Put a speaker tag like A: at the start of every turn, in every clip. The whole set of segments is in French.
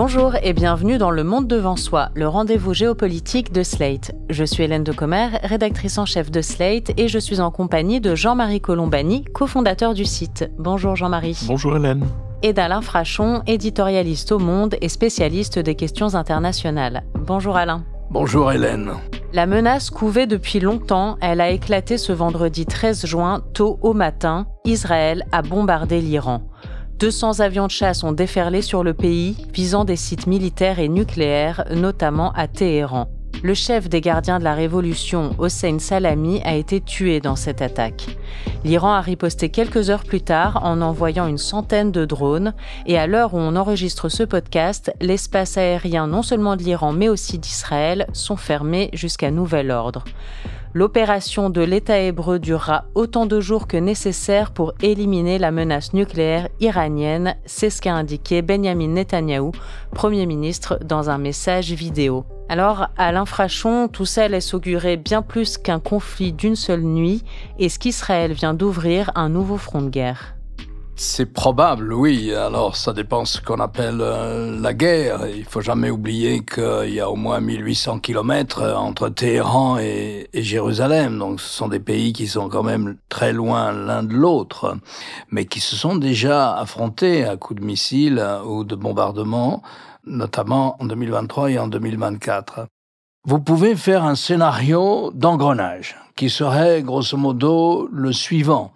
A: Bonjour et bienvenue dans Le Monde devant soi, le rendez-vous géopolitique de Slate. Je suis Hélène Decomer, rédactrice en chef de Slate et je suis en compagnie de Jean-Marie Colombani, cofondateur du site. Bonjour Jean-Marie.
B: Bonjour Hélène.
A: Et d'Alain Frachon, éditorialiste au Monde et spécialiste des questions internationales. Bonjour Alain.
C: Bonjour Hélène.
A: La menace couvait depuis longtemps, elle a éclaté ce vendredi 13 juin, tôt au matin. Israël a bombardé l'Iran. 200 avions de chasse ont déferlé sur le pays, visant des sites militaires et nucléaires, notamment à Téhéran. Le chef des gardiens de la révolution, Hossein Salami, a été tué dans cette attaque. L'Iran a riposté quelques heures plus tard en envoyant une centaine de drones. Et à l'heure où on enregistre ce podcast, l'espace aérien non seulement de l'Iran mais aussi d'Israël sont fermés jusqu'à nouvel ordre. L'opération de l'État hébreu durera autant de jours que nécessaire pour éliminer la menace nucléaire iranienne, c'est ce qu'a indiqué Benyamin Netanyahou, Premier ministre, dans un message vidéo. Alors, Alain Frachon, tout ça laisse augurer bien plus qu'un conflit d'une seule nuit. Est-ce qu'Israël vient d'ouvrir un nouveau front de guerre ?
C: C'est probable, oui. Alors, ça dépend de ce qu'on appelle la guerre. Il faut jamais oublier qu'il y a au moins 1800 kilomètres entre Téhéran et Jérusalem. Donc, ce sont des pays qui sont quand même très loin l'un de l'autre, mais qui se sont déjà affrontés à coups de missiles ou de bombardements, notamment en 2023 et en 2024. Vous pouvez faire un scénario d'engrenage qui serait grosso modo le suivant.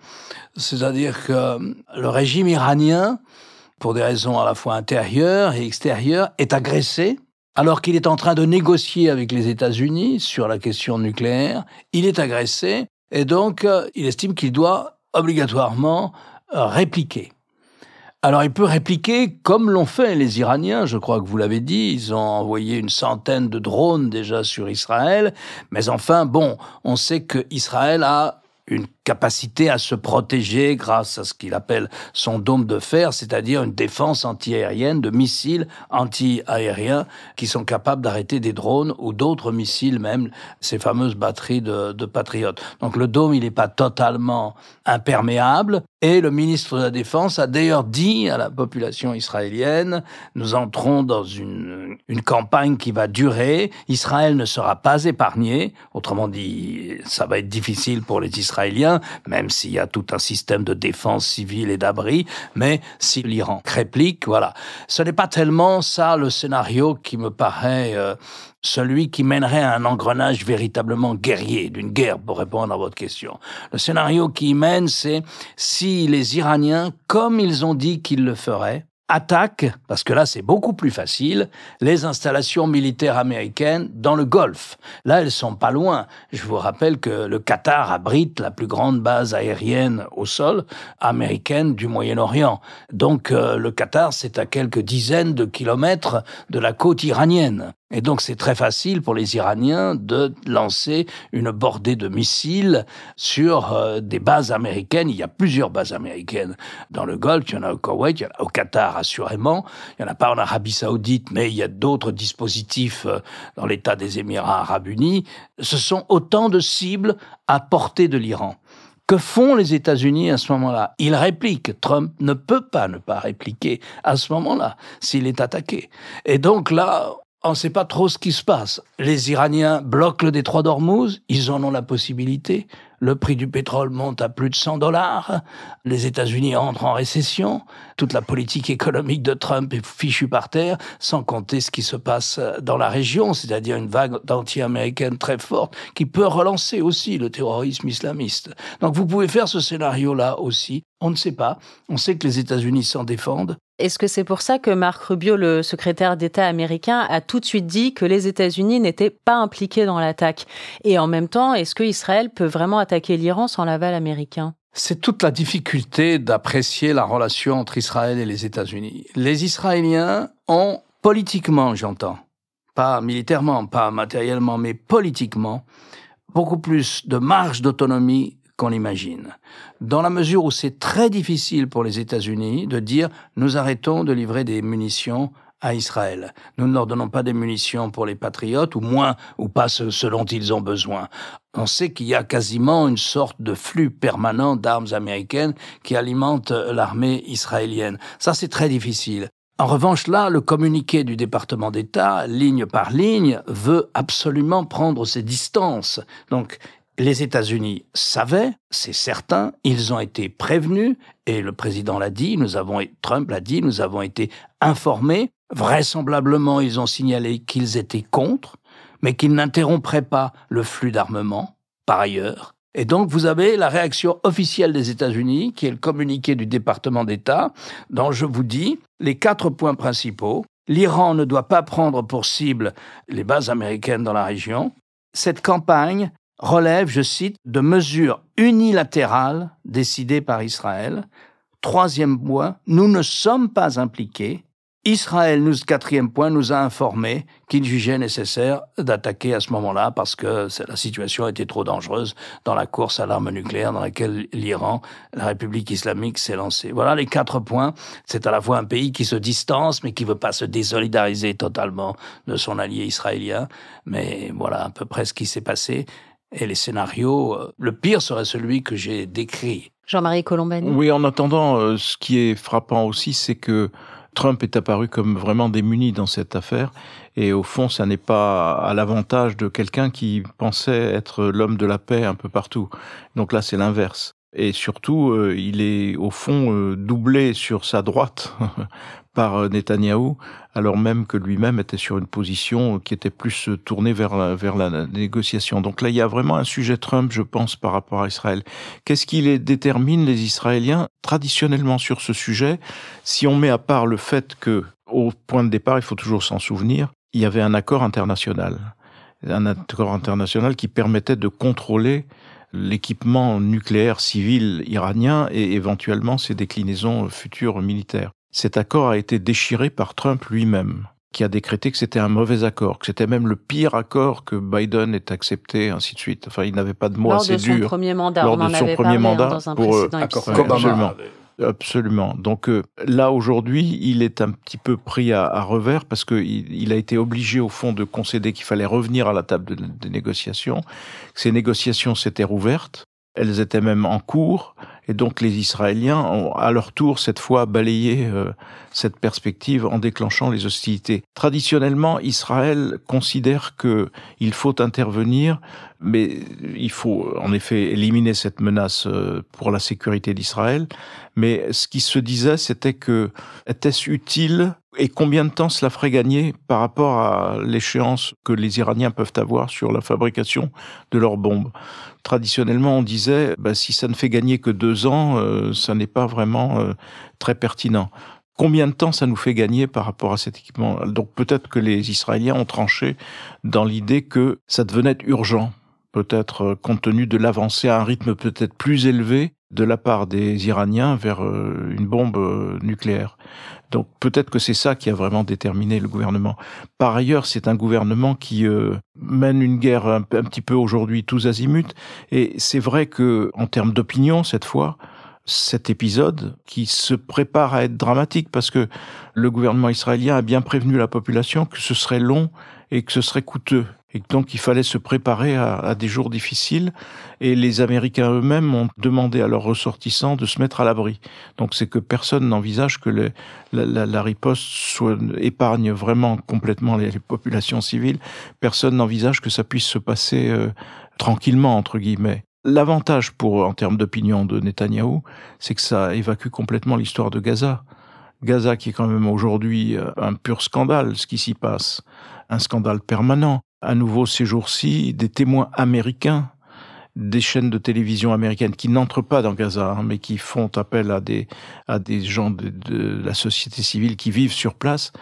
C: C'est-à-dire que le régime iranien, pour des raisons à la fois intérieures et extérieures, est agressé alors qu'il est en train de négocier avec les États-Unis sur la question nucléaire. Il est agressé et donc il estime qu'il doit obligatoirement répliquer. Alors, il peut répliquer comme l'ont fait les Iraniens, je crois que vous l'avez dit, ils ont envoyé une centaine de drones déjà sur Israël, mais enfin, bon, on sait que Israël a une capacité à se protéger grâce à ce qu'il appelle son dôme de fer, c'est-à-dire une défense antiaérienne de missiles anti-aériens qui sont capables d'arrêter des drones ou d'autres missiles même, ces fameuses batteries de patriotes. Donc le dôme, il n'est pas totalement imperméable et le ministre de la Défense a d'ailleurs dit à la population israélienne, nous entrons dans une campagne qui va durer, Israël ne sera pas épargné, autrement dit, ça va être difficile pour les Israéliens, même s'il y a tout un système de défense civile et d'abri, mais si l'Iran réplique, voilà. Ce n'est pas tellement ça le scénario qui me paraît celui qui mènerait à un engrenage véritablement guerrier, d'une guerre, pour répondre à votre question. Le scénario qui y mène, c'est si les Iraniens, comme ils ont dit qu'ils le feraient, attaquent, parce que là c'est beaucoup plus facile, les installations militaires américaines dans le Golfe. Là, elles sont pas loin. Je vous rappelle que le Qatar abrite la plus grande base aérienne au sol américaine du Moyen-Orient. Donc le Qatar, c'est à quelques dizaines de kilomètres de la côte iranienne. Et donc, c'est très facile pour les Iraniens de lancer une bordée de missiles sur des bases américaines. Il y a plusieurs bases américaines dans le Golfe. Il y en a au Koweït, il y en a au Qatar, assurément. Il n'y en a pas en Arabie Saoudite, mais il y a d'autres dispositifs dans l'État des Émirats Arabes Unis. Ce sont autant de cibles à portée de l'Iran. Que font les États-Unis à ce moment-là ? Ils répliquent. Trump ne peut pas ne pas répliquer à ce moment-là, s'il est attaqué. Et donc là, on ne sait pas trop ce qui se passe. Les Iraniens bloquent le détroit d'Ormuz, ils en ont la possibilité. Le prix du pétrole monte à plus de $100. Les États-Unis entrent en récession. Toute la politique économique de Trump est fichue par terre, sans compter ce qui se passe dans la région, c'est-à-dire une vague anti-américaine très forte qui peut relancer aussi le terrorisme islamiste. Donc vous pouvez faire ce scénario-là aussi. On ne sait pas. On sait que les États-Unis s'en défendent.
A: Est-ce que c'est pour ça que Marc Rubio, le secrétaire d'État américain, a tout de suite dit que les États-Unis n'étaient pas impliqués dans l'attaque ? Et en même temps, est-ce que Israël peut vraiment attaquer l'Iran sans l'aval américain ?
C: C'est toute la difficulté d'apprécier la relation entre Israël et les États-Unis. Les Israéliens ont, politiquement, j'entends, pas militairement, pas matériellement, mais politiquement, beaucoup plus de marge d'autonomie qu'on l'imagine. Dans la mesure où c'est très difficile pour les États-Unis de dire « nous arrêtons de livrer des munitions à Israël. Nous ne leur donnons pas des munitions pour les patriotes, ou moins, ou pas ce dont ils ont besoin. » On sait qu'il y a quasiment une sorte de flux permanent d'armes américaines qui alimentent l'armée israélienne. Ça, c'est très difficile. En revanche, là, le communiqué du département d'État, ligne par ligne, veut absolument prendre ses distances. Donc, les États-Unis savaient, c'est certain, ils ont été prévenus, et le président l'a dit, Trump l'a dit, nous avons été informés. Vraisemblablement, ils ont signalé qu'ils étaient contre, mais qu'ils n'interrompraient pas le flux d'armement, par ailleurs. Et donc, vous avez la réaction officielle des États-Unis, qui est le communiqué du département d'État, dont je vous dis les 4 points principaux. L'Iran ne doit pas prendre pour cible les bases américaines dans la région. Cette campagne relève, je cite, de mesures unilatérales décidées par Israël. 3e point, nous ne sommes pas impliqués. Israël, 4e point, nous a informé qu'il jugeait nécessaire d'attaquer à ce moment-là parce que la situation était trop dangereuse dans la course à l'arme nucléaire dans laquelle l'Iran, la République islamique, s'est lancée. Voilà les 4 points. C'est à la fois un pays qui se distance mais qui ne veut pas se désolidariser totalement de son allié israélien. Mais voilà à peu près ce qui s'est passé. Et les scénarios, le pire serait celui que j'ai décrit.
A: Jean-Marie Colombani.
B: Oui, en attendant, ce qui est frappant aussi, c'est que Trump est apparu comme vraiment démuni dans cette affaire. Et au fond, ça n'est pas à l'avantage de quelqu'un qui pensait être l'homme de la paix un peu partout. Donc là, c'est l'inverse. Et surtout, il est au fond doublé sur sa droite par Netanyahou, alors même que lui-même était sur une position qui était plus tournée vers la négociation. Donc là, il y a vraiment un sujet Trump, je pense, par rapport à Israël. Qu'est-ce qui les détermine, les Israéliens, traditionnellement sur ce sujet? Si on met à part le fait que, au point de départ, il faut toujours s'en souvenir, il y avait un accord international. Un accord international qui permettait de contrôler l'équipement nucléaire civil iranien et éventuellement ses déclinaisons futures militaires. Cet accord a été déchiré par Trump lui-même, qui a décrété que c'était un mauvais accord, que c'était même le pire accord que Biden ait accepté, ainsi de suite. Enfin, il n'avait pas de mots assez durs.
A: Lors de son premier mandat, on en avait parlé dans un précédent épisode.
B: Absolument. Absolument. Donc là, aujourd'hui, il est un petit peu pris à revers parce qu'il a été obligé, au fond, de concéder qu'il fallait revenir à la table des négociations. Ces négociations s'étaient rouvertes, elles étaient même en cours, et donc les Israéliens ont, à leur tour, cette fois, balayé cette perspective en déclenchant les hostilités. Traditionnellement, Israël considère qu'il faut intervenir, mais il faut en effet éliminer cette menace pour la sécurité d'Israël. Mais ce qui se disait, c'était que était-ce utile et combien de temps cela ferait gagner par rapport à l'échéance que les Iraniens peuvent avoir sur la fabrication de leurs bombes. Traditionnellement, on disait, si ça ne fait gagner que 2 ans, ça n'est pas vraiment très pertinent. Combien de temps ça nous fait gagner par rapport à cet équipement? Donc peut-être que les Israéliens ont tranché dans l'idée que ça devenait urgent, peut-être compte tenu de l'avancée à un rythme peut-être plus élevé de la part des Iraniens vers une bombe nucléaire. Donc peut-être que c'est ça qui a vraiment déterminé le gouvernement. Par ailleurs, c'est un gouvernement qui mène une guerre un petit peu aujourd'hui tous azimuts, et c'est vrai que en termes d'opinion, cette fois, cet épisode qui se prépare à être dramatique parce que le gouvernement israélien a bien prévenu la population que ce serait long et que ce serait coûteux. Et donc, il fallait se préparer à des jours difficiles. Et les Américains eux-mêmes ont demandé à leurs ressortissants de se mettre à l'abri. Donc, c'est que personne n'envisage que la riposte épargne vraiment complètement les populations civiles. Personne n'envisage que ça puisse se passer tranquillement, entre guillemets. L'avantage en termes d'opinion de Netanyahou, c'est que ça évacue complètement l'histoire de Gaza. Gaza qui est quand même aujourd'hui un pur scandale, ce qui s'y passe. Un scandale permanent. À nouveau, ces jours-ci, des témoins américains, des chaînes de télévision américaines qui n'entrent pas dans Gaza, mais qui font appel à des gens de la société civile qui vivent sur place,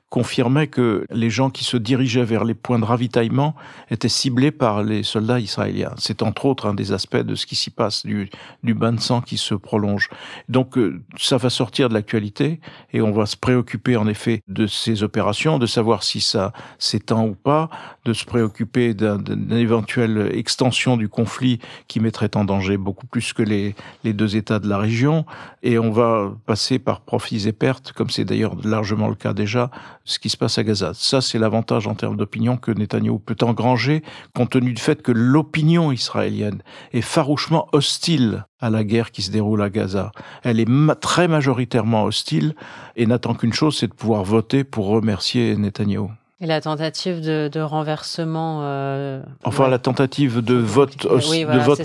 B: confirmait que les gens qui se dirigeaient vers les points de ravitaillement étaient ciblés par les soldats israéliens. C'est entre autres un des aspects de ce qui s'y passe, du bain de sang qui se prolonge. Donc ça va sortir de l'actualité et on va se préoccuper en effet de ces opérations, de savoir si ça s'étend ou pas, de se préoccuper d'une éventuelle extension du conflit qui mettrait en danger beaucoup plus que les 2 États de la région. Et on va passer par profits et pertes, comme c'est d'ailleurs largement le cas déjà, ce qui se passe à Gaza. Ça, c'est l'avantage en termes d'opinion que Netanyahou peut engranger, compte tenu du fait que l'opinion israélienne est farouchement hostile à la guerre qui se déroule à Gaza. Elle est très majoritairement hostile et n'attend qu'une chose, c'est de pouvoir voter pour remercier Netanyahou.
A: Et la tentative de renversement...
B: la tentative de vote,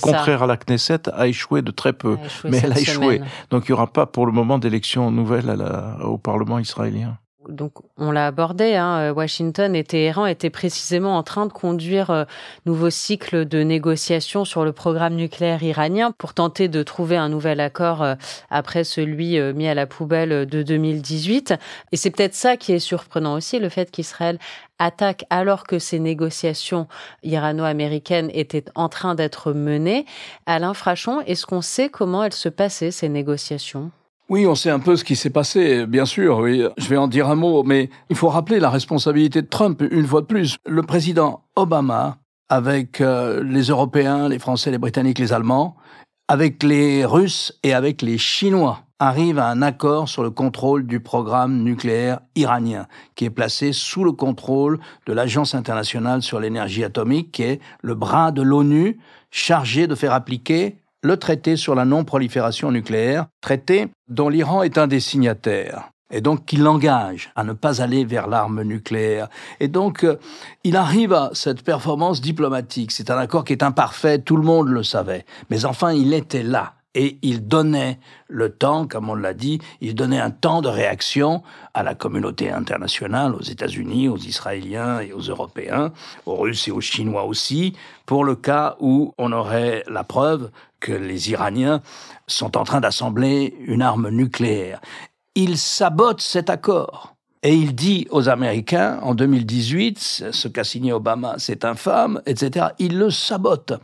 B: contraire à la Knesset a échoué de très peu, mais elle a échoué. Donc il n'y aura pas pour le moment d'élection nouvelle au Parlement israélien.
A: Donc, on l'a abordé, Washington et Téhéran étaient précisément en train de conduire nouveau cycle de négociations sur le programme nucléaire iranien pour tenter de trouver un nouvel accord après celui mis à la poubelle de 2018. Et c'est peut-être ça qui est surprenant aussi, le fait qu'Israël attaque alors que ces négociations irano-américaines étaient en train d'être menées. Alain Frachon, est-ce qu'on sait comment elles se passaient, ces négociations ?
C: Oui, on sait un peu ce qui s'est passé, bien sûr, oui. Je vais en dire un mot, mais il faut rappeler la responsabilité de Trump, une fois de plus. Le président Obama, avec les Européens, les Français, les Britanniques, les Allemands, avec les Russes et avec les Chinois, arrive à un accord sur le contrôle du programme nucléaire iranien, qui est placé sous le contrôle de l'Agence internationale sur l'énergie atomique, qui est le bras de l'ONU chargé de faire appliquer le traité sur la non-prolifération nucléaire, traité dont l'Iran est un des signataires, et donc qui l'engage à ne pas aller vers l'arme nucléaire. Et donc, il arrive à cette performance diplomatique. C'est un accord qui est imparfait, tout le monde le savait. Mais enfin, il était là. Et il donnait le temps, comme on l'a dit, il donnait un temps de réaction à la communauté internationale, aux États-Unis, aux Israéliens et aux Européens, aux Russes et aux Chinois aussi, pour le cas où on aurait la preuve que les Iraniens sont en train d'assembler une arme nucléaire. Il sabote cet accord. Et il dit aux Américains, en 2018, ce qu'a signé Obama, c'est infâme, etc. Il le sabote.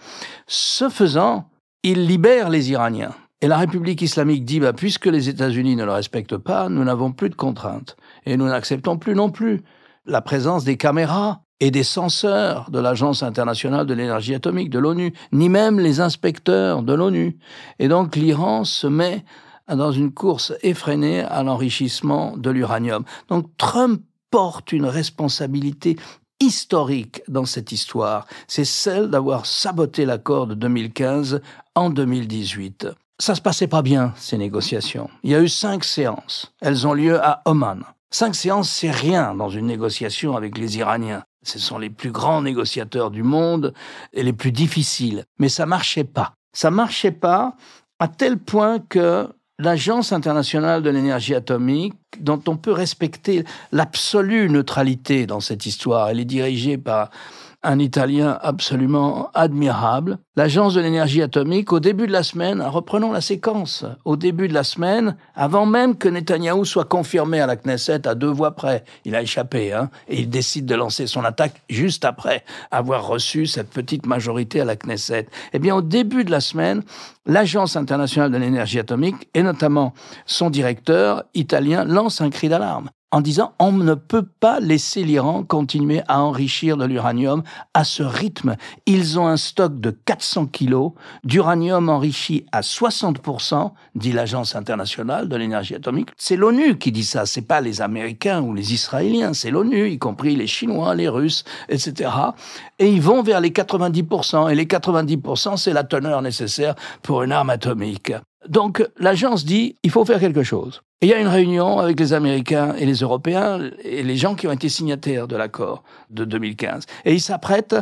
C: Ce faisant, il libère les Iraniens. Et la République islamique dit, puisque les États-Unis ne le respectent pas, nous n'avons plus de contraintes. Et nous n'acceptons plus non plus la présence des caméras et des censeurs de l'Agence internationale de l'énergie atomique, de l'ONU, ni même les inspecteurs de l'ONU. Et donc l'Iran se met dans une course effrénée à l'enrichissement de l'uranium. Donc Trump porte une responsabilité historique dans cette histoire. C'est celle d'avoir saboté l'accord de 2015 en 2018. Ça se passait pas bien, ces négociations. Il y a eu 5 séances. Elles ont lieu à Oman. 5 séances, c'est rien dans une négociation avec les Iraniens. Ce sont les plus grands négociateurs du monde et les plus difficiles. Mais ça marchait pas. Ça marchait pas à tel point que l'Agence internationale de l'énergie atomique, dont on peut respecter l'absolue neutralité dans cette histoire, elle est dirigée par un Italien absolument admirable. L'Agence de l'énergie atomique, au début de la semaine, reprenons la séquence, au début de la semaine, avant même que Netanyahou soit confirmé à la Knesset à 2 voix près, il a échappé, et il décide de lancer son attaque juste après avoir reçu cette petite majorité à la Knesset. Eh bien, au début de la semaine, l'Agence internationale de l'énergie atomique, et notamment son directeur italien, lance un cri d'alarme en disant « on ne peut pas laisser l'Iran continuer à enrichir de l'uranium à ce rythme. Ils ont un stock de 400 kilos d'uranium enrichi à 60%, dit l'Agence internationale de l'énergie atomique. C'est l'ONU qui dit ça, c'est pas les Américains ou les Israéliens, c'est l'ONU, y compris les Chinois, les Russes, etc. Et ils vont vers les 90%, et les 90%, c'est la teneur nécessaire pour une arme atomique. Donc, l'agence dit, il faut faire quelque chose. Et il y a une réunion avec les Américains et les Européens et les gens qui ont été signataires de l'accord de 2015. Et ils s'apprêtent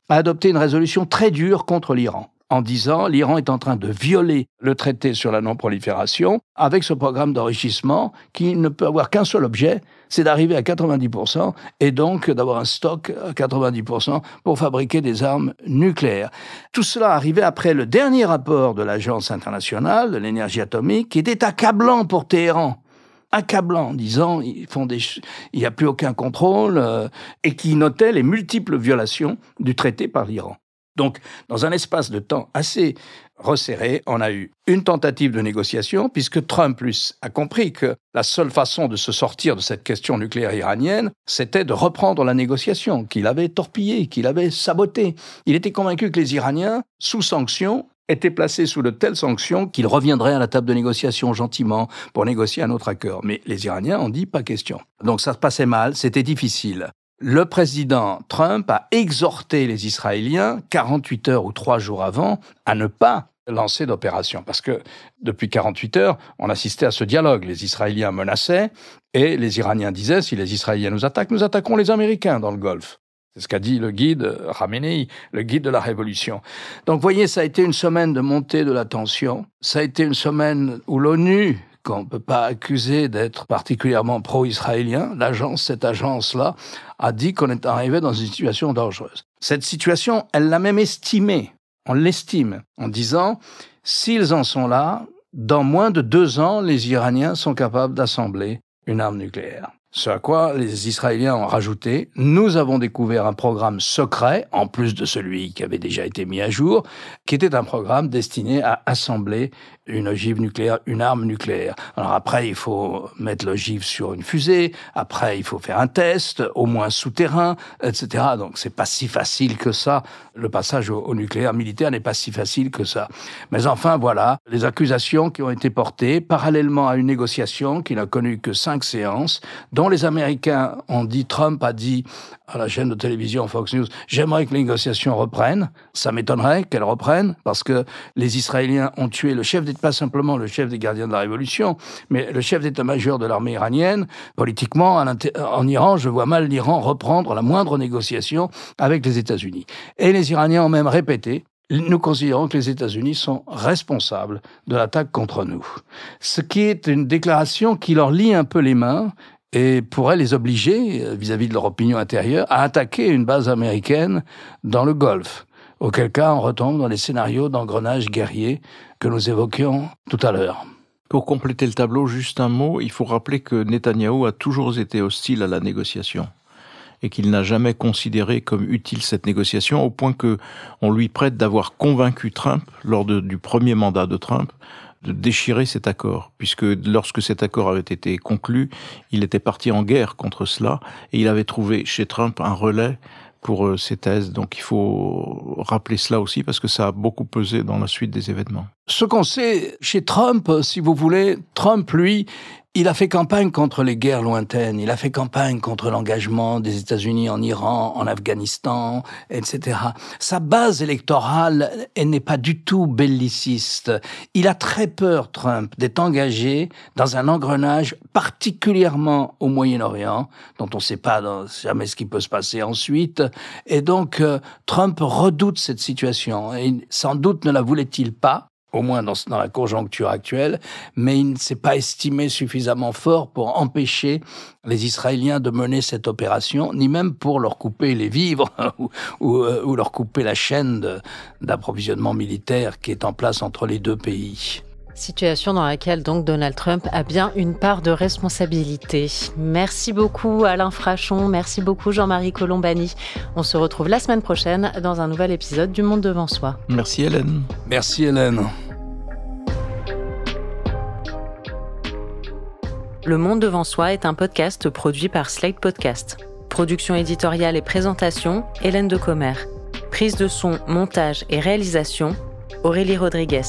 C: à adopter une résolution très dure contre l'Iran, en disant l'Iran est en train de violer le traité sur la non-prolifération avec ce programme d'enrichissement qui ne peut avoir qu'un seul objet, c'est d'arriver à 90% et donc d'avoir un stock à 90% pour fabriquer des armes nucléaires. Tout cela arrivait après le dernier rapport de l'Agence internationale de l'énergie atomique qui était accablant pour Téhéran. Accablant, disant il n'y a plus aucun contrôle et qui notait les multiples violations du traité par l'Iran. Donc, dans un espace de temps assez resserré, on a eu une tentative de négociation, puisque Trump, lui, a compris que la seule façon de se sortir de cette question nucléaire iranienne, c'était de reprendre la négociation, qu'il avait torpillée, qu'il avait sabotée. Il était convaincu que les Iraniens, sous sanction, était placé sous de telles sanctions qu'il reviendrait à la table de négociation gentiment pour négocier un autre accord. Mais les Iraniens ont dit pas question. Donc ça se passait mal, c'était difficile. Le président Trump a exhorté les Israéliens, 48 heures ou 3 jours avant, à ne pas lancer d'opération. Parce que depuis 48 heures, on assistait à ce dialogue. Les Israéliens menaçaient et les Iraniens disaient, si les Israéliens nous attaquent, nous attaquons les Américains dans le Golfe. C'est ce qu'a dit le guide Khamenei, le guide de la révolution. Donc, vous voyez, ça a été une semaine de montée de la tension. Ça a été une semaine où l'ONU, qu'on ne peut pas accuser d'être particulièrement pro-israélien, cette agence-là, a dit qu'on est arrivé dans une situation dangereuse. Cette situation, elle l'a même estimée. On l'estime en disant, s'ils en sont là, dans moins de 2 ans, les Iraniens sont capables d'assembler une arme nucléaire. Ce à quoi les Israéliens ont rajouté, nous avons découvert un programme secret, en plus de celui qui avait déjà été mis à jour, qui était un programme destiné à assembler une ogive nucléaire, une arme nucléaire. Alors après, il faut mettre l'ogive sur une fusée, après il faut faire un test, au moins souterrain, etc. Donc c'est pas si facile que ça. Le passage au nucléaire militaire n'est pas si facile que ça. Mais enfin, voilà, les accusations qui ont été portées parallèlement à une négociation qui n'a connu que 5 séances, dont les Américains ont dit, Trump a dit à la chaîne de télévision Fox News, j'aimerais que les négociations reprennent. Ça m'étonnerait qu'elles reprennent parce que les Israéliens ont tué pas simplement le chef des gardiens de la Révolution, mais le chef d'état-major de l'armée iranienne. Politiquement, en Iran, je vois mal l'Iran reprendre la moindre négociation avec les États-Unis. Et les Iraniens ont même répété, nous considérons que les États-Unis sont responsables de l'attaque contre nous. Ce qui est une déclaration qui leur lie un peu les mains et pourrait les obliger, vis-à-vis de leur opinion intérieure, à attaquer une base américaine dans le Golfe. Auquel cas, on retombe dans les scénarios d'engrenage guerrier que nous évoquions tout à l'heure.
B: Pour compléter le tableau, juste un mot, il faut rappeler que Netanyahou a toujours été hostile à la négociation et qu'il n'a jamais considéré comme utile cette négociation, au point que on lui prête d'avoir convaincu Trump, lors du premier mandat de Trump, de déchirer cet accord, puisque lorsque cet accord avait été conclu, il était parti en guerre contre cela, et il avait trouvé chez Trump un relais pour ses thèses. Donc il faut rappeler cela aussi, parce que ça a beaucoup pesé dans la suite des événements.
C: Ce qu'on sait chez Trump, si vous voulez, Trump, lui, il a fait campagne contre les guerres lointaines, il a fait campagne contre l'engagement des États-Unis en Iran, en Afghanistan, etc. Sa base électorale, elle n'est pas du tout belliciste. Il a très peur, Trump, d'être engagé dans un engrenage particulièrement au Moyen-Orient, dont on ne sait pas jamais ce qui peut se passer ensuite. Et donc, Trump redoute cette situation. Et sans doute ne la voulait-il pas, au moins dans la conjoncture actuelle, mais il ne s'est pas estimé suffisamment fort pour empêcher les Israéliens de mener cette opération, ni même pour leur couper les vivres ou leur couper la chaîne d'approvisionnement militaire qui est en place entre les deux pays.
A: Situation dans laquelle donc Donald Trump a bien une part de responsabilité. Merci beaucoup Alain Frachon, merci beaucoup Jean-Marie Colombani. On se retrouve la semaine prochaine dans un nouvel épisode du Monde devant soi.
B: Merci Hélène.
C: Merci Hélène.
A: Le Monde devant soi est un podcast produit par Slate Podcast. Production éditoriale et présentation, Hélène Decomer. Prise de son, montage et réalisation, Aurélie Rodriguez.